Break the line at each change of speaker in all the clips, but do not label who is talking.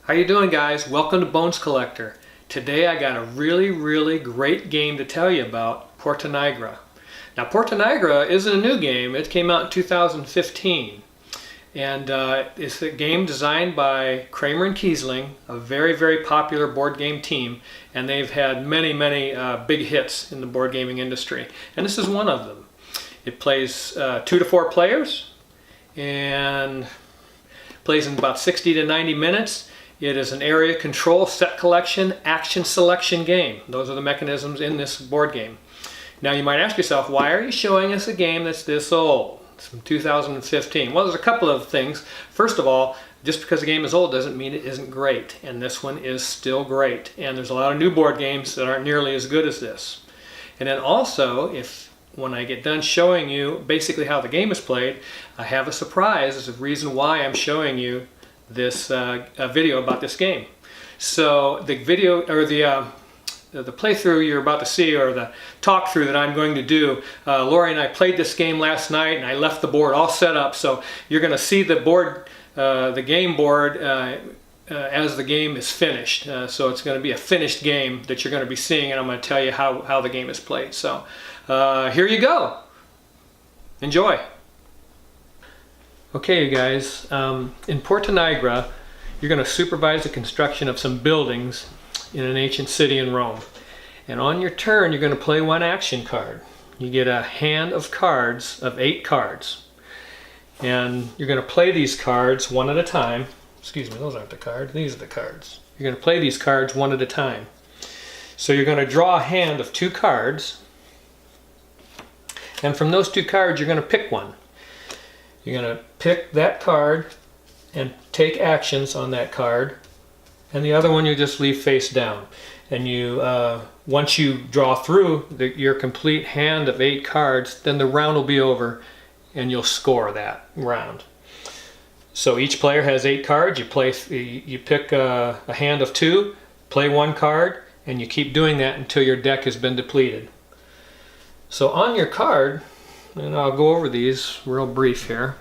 How you doing, guys? Welcome to Bones Collector. Today I got a really great game to tell you about, Porta Nigra. Now Porta Nigra isn't a new game. It came out in 2015. And it's a game designed by Kramer and Kiesling, a very popular board game team. And they've had many big hits in the board gaming industry. And this is one of them. It plays 2 to 4 players and plays in about 60 to 90 minutes. It is an area control, set collection, action selection game. Those are the mechanisms in this board game. Now you might ask yourself, why are you showing us a game that's this old? It's from 2015. Well, there's a couple of things. First of all, just because a game is old doesn't mean it isn't great. And this one is still great. And there's a lot of new board games that aren't nearly as good as this. And then also, when I get done showing you basically how the game is played, I have a surprise. There's a reason why I'm showing you this video about this game. So the video, or the playthrough you're about to see, or the talk through that I'm going to do, Lori and I played this game last night and I left the board all set up, so you're going to see the board, the game board as the game is finished. So it's going to be a finished game that you're going to be seeing, and I'm going to tell you how the game is played. So here you go. Enjoy. Okay, you guys, in Porta Nigra, you're going to supervise the construction of some buildings in an ancient city in Rome. And on your turn, you're going to play one action card. You get a hand of cards, of 8 cards. And you're going to play these cards one at a time. Excuse me, those aren't the cards, these are the cards. You're going to play these cards one at a time. So you're going to draw a hand of 2 cards. And from those 2 cards, you're going to pick one. You're going to pick that card and take actions on that card, and the other one you just leave face down. And you, once you draw through your complete hand of 8 cards, then the round will be over and you'll score that round. So each player has 8 cards. You pick a hand of 2, play 1 card, and you keep doing that until your deck has been depleted. So on your card, and I'll go over these real brief here.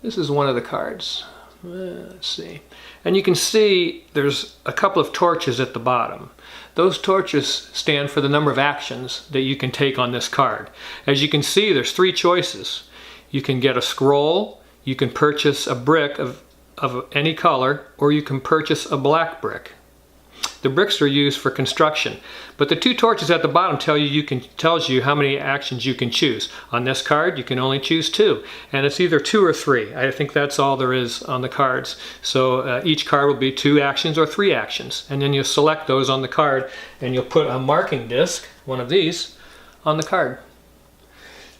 This is one of the cards. Let's see. And you can see there's a couple of torches at the bottom. Those torches stand for the number of actions that you can take on this card. As you can see, there's 3 choices. You can get a scroll, you can purchase a brick of any color, or you can purchase a black brick. The bricks are used for construction, but the 2 torches at the bottom tells you how many actions you can choose. On this card, you can only choose 2, and it's either 2 or 3. I think that's all there is on the cards. So each card will be 2 actions or 3 actions, and then you'll select those on the card, and you'll put a marking disc, one of these, on the card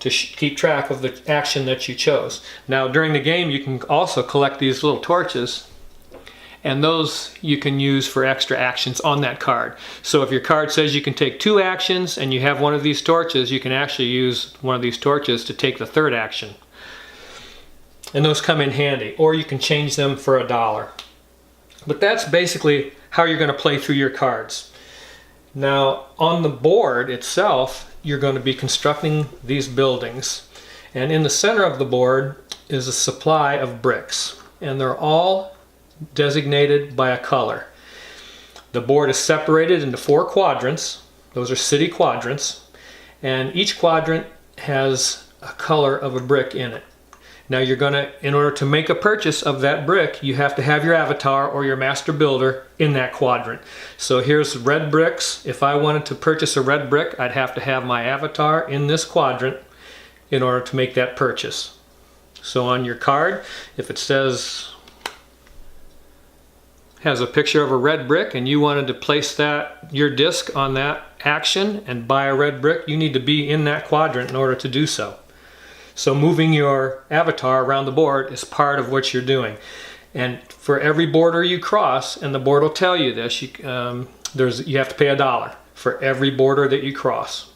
to keep track of the action that you chose. Now, during the game, you can also collect these little torches, and those you can use for extra actions on that card. So if your card says you can take 2 actions and you have one of these torches, you can actually use one of these torches to take the 3rd action. And those come in handy, or you can change them for $1. But that's basically how you're going to play through your cards. Now on the board itself, you're going to be constructing these buildings. And in the center of the board is a supply of bricks. And they're all designated by a color. The board is separated into 4 quadrants. Those are city quadrants, and each quadrant has a color of a brick in it. Now you're gonna, in order to make a purchase of that brick, you have to have your avatar or your master builder in that quadrant. So here's red bricks. If I wanted to purchase a red brick, I'd have to have my avatar in this quadrant in order to make that purchase. So on your card, if it has a picture of a red brick and you wanted to place your disc on that action and buy a red brick, you need to be in that quadrant in order to do so. So moving your avatar around the board is part of what you're doing. And for every border you cross, and the board will tell you this, you have to pay $1 for every border that you cross.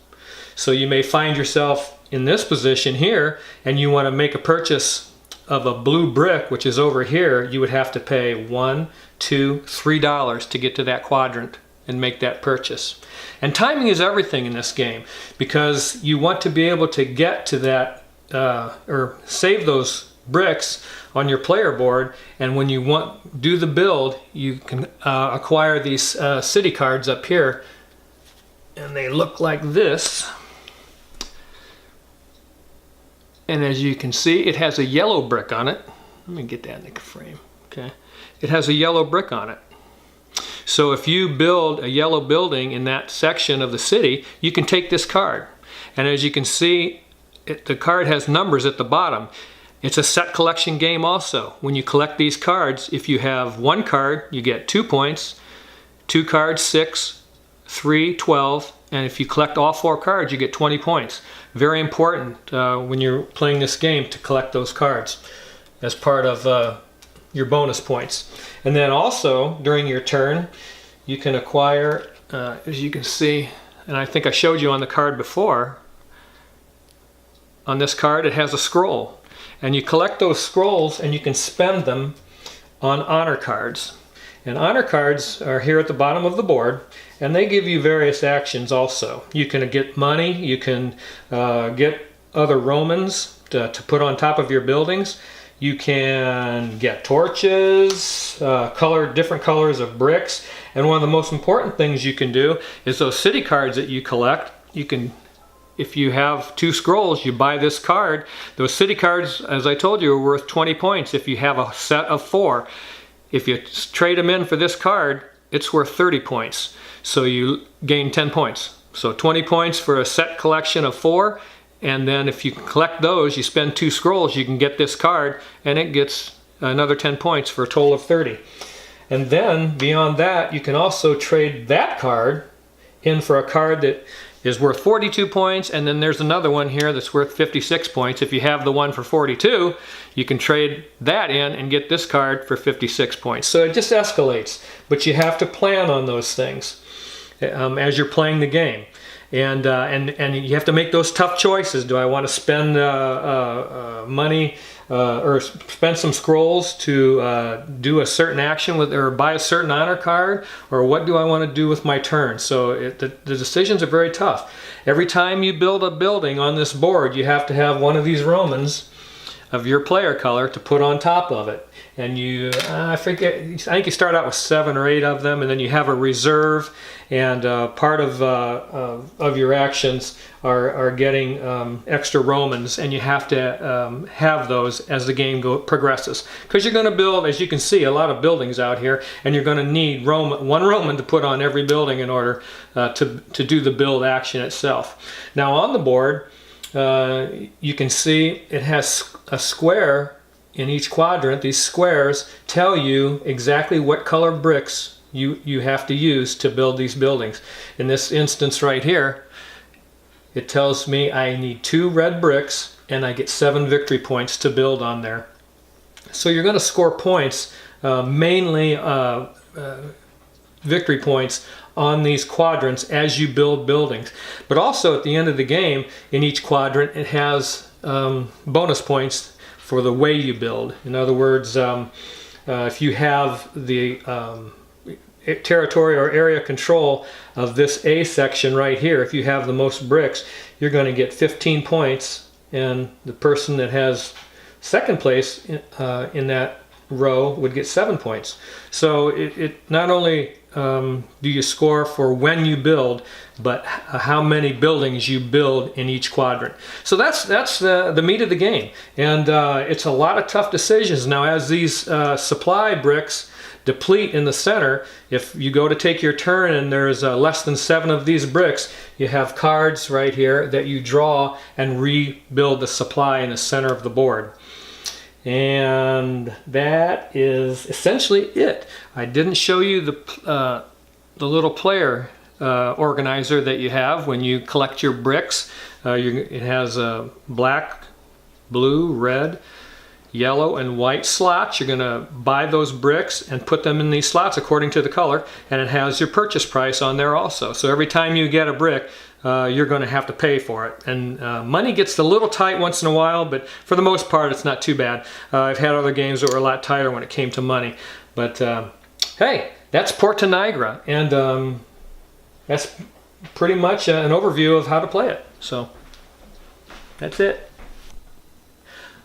So you may find yourself in this position here and you want to make a purchase of a blue brick, which is over here. You would have to pay $1, $2, $3 to get to that quadrant and make that purchase. And timing is everything in this game, because you want to be able to get to that or save those bricks on your player board, and when you do the build, you can acquire these city cards up here, and they look like this. And as you can see, it has a yellow brick on it. Let me get that in the frame. Okay, it has a yellow brick on it. So if you build a yellow building in that section of the city, you can take this card. And as you can see, the card has numbers at the bottom. It's a set collection game also. When you collect these cards, if you have one card, you get 2 points, 2 cards, 6, 3, 12, and if you collect all 4 cards, you get 20 points. Very important when you're playing this game to collect those cards as part of your bonus points. And then also, during your turn, you can acquire, as you can see, and I think I showed you on the card before, on this card it has a scroll. And you collect those scrolls and you can spend them on honor cards. And honor cards are here at the bottom of the board, and they give you various actions also. You can get money, you can get other Romans to put on top of your buildings. You can get torches, different colors of bricks. And one of the most important things you can do is those city cards that you collect. You can, if you have 2 scrolls, you buy this card. Those city cards, as I told you, are worth 20 points if you have a set of 4. If you trade them in for this card, it's worth 30 points. So you gain 10 points. So 20 points for a set collection of 4. And then if you collect those, you spend 2 scrolls, you can get this card, and it gets another 10 points for a total of 30. And then beyond that, you can also trade that card in for a card that is worth 42 points, and then there's another one here that's worth 56 points. If you have the one for 42, you can trade that in and get this card for 56 points. So it just escalates, but you have to plan on those things as you're playing the game. And you have to make those tough choices. Do I want to spend money or spend some scrolls to do a certain action with, or buy a certain honor card, or what do I want to do with my turn? So the decisions are very tough. Every time you build a building on this board, you have to have one of these Romans of your player color to put on top of it. And I think you start out with 7 or 8 of them, and then you have a reserve, and part of your actions are getting extra Romans, and you have to have those as the game progresses. Because you're going to build, as you can see, a lot of buildings out here, and you're going to need one Roman to put on every building in order to do the build action itself. Now on the board, you can see it has a square in each quadrant. These squares tell you exactly what color bricks you have to use to build these buildings. In this instance right here, it tells me I need 2 red bricks and I get 7 victory points to build on there. So you're going to score points, mainly victory points, on these quadrants as you build buildings. But also at the end of the game, in each quadrant, it has bonus points for the way you build. In other words, if you have the territory or area control of this A section right here, if you have the most bricks, you're going to get 15 points, and the person that has second place in that row would get 7 points. So it not only do you score for when you build, but how many buildings you build in each quadrant. So that's the meat of the game, and it's a lot of tough decisions. Now as these supply bricks deplete in the center, if you go to take your turn and there's less than 7 of these bricks, you have cards right here that you draw and rebuild the supply in the center of the board. And that is essentially it. I didn't show you the little player organizer that you have when you collect your bricks. It has black, blue, red, yellow, and white slots. You're going to buy those bricks and put them in these slots according to the color, and it has your purchase price on there also. So every time you get a brick, you're going to have to pay for it. And money gets a little tight once in a while, but for the most part it's not too bad. I've had other games that were a lot tighter when it came to money. But hey, that's Porta Nigra, and that's pretty much an overview of how to play it. So that's it.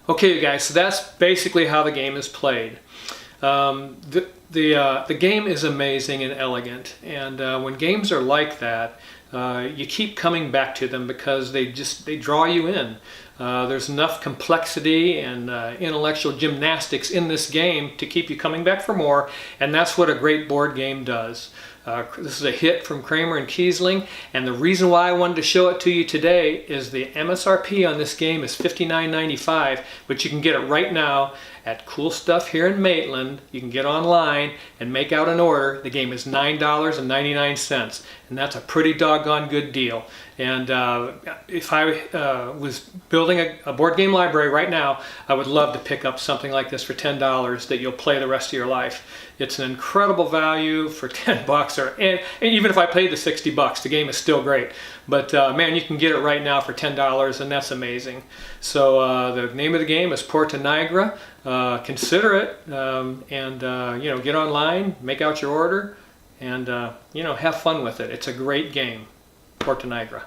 Okay, you guys, so that's basically how the game is played. The game is amazing and elegant, and when games are like that, you keep coming back to them because they draw you in. There's enough complexity and intellectual gymnastics in this game to keep you coming back for more, and that's what a great board game does. This is a hit from Kramer and Kiesling, and the reason why I wanted to show it to you today is the MSRP on this game is $59.95, but you can get it right now at Cool Stuff here in Maitland. You can get online and make out an order. The game is $9.99, and that's a pretty doggone good deal. And if I was building a board game library right now, I would love to pick up something like this for $10 that you'll play the rest of your life. It's an incredible value for 10 bucks, and even if I paid the 60 bucks, the game is still great. But man, you can get it right now for $10, and that's amazing. So the name of the game is Porta Nigra. Consider it, and you know, get online, make out your order, and you know, have fun with it. It's a great game, Porta Nigra.